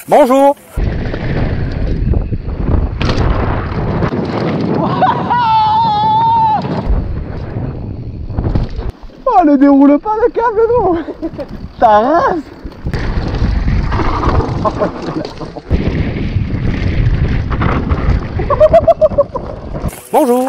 Bonjour. Oh, ne déroule pas le câble, non. Ta race. Bonjour.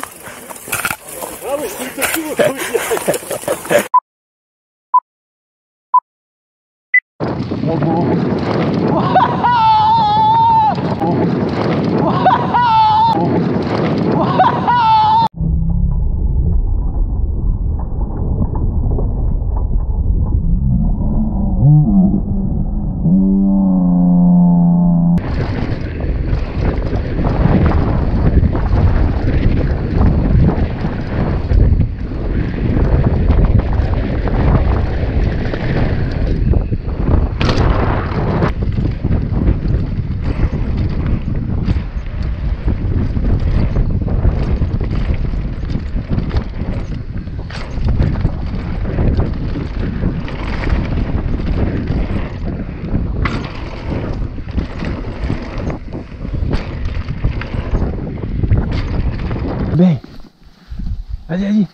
Ben, vas-y, vas-y.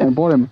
Un problème.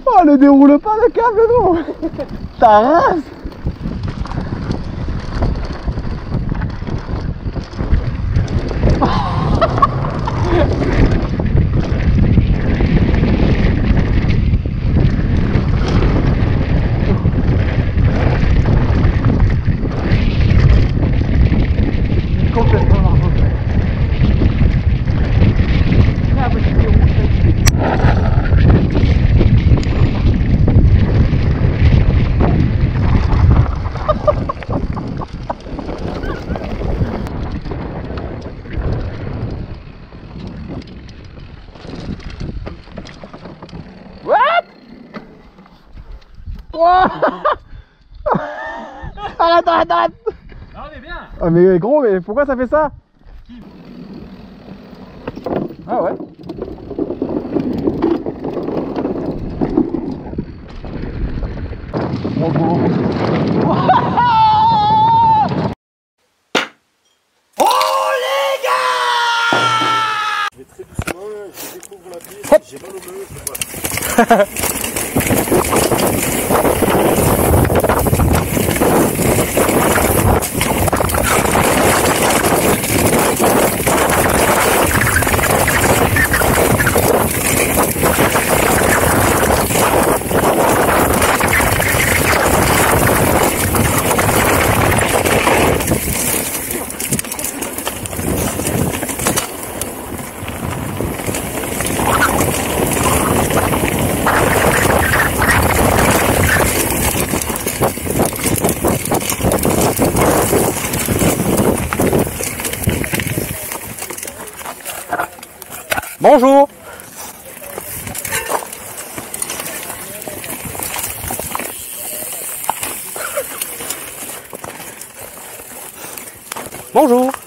Oh, ne déroule pas le câble, non. Ta race. Complètement marrant. Arrête, arrête, arrête. Non mais bien. Ah mais gros, mais pourquoi ça fait ça? Ah ouais. Oh, gros. Oh les gars! Je vais très doucement, je découvre la piste, j'ai mal au meuble, Bonjour. Bonjour.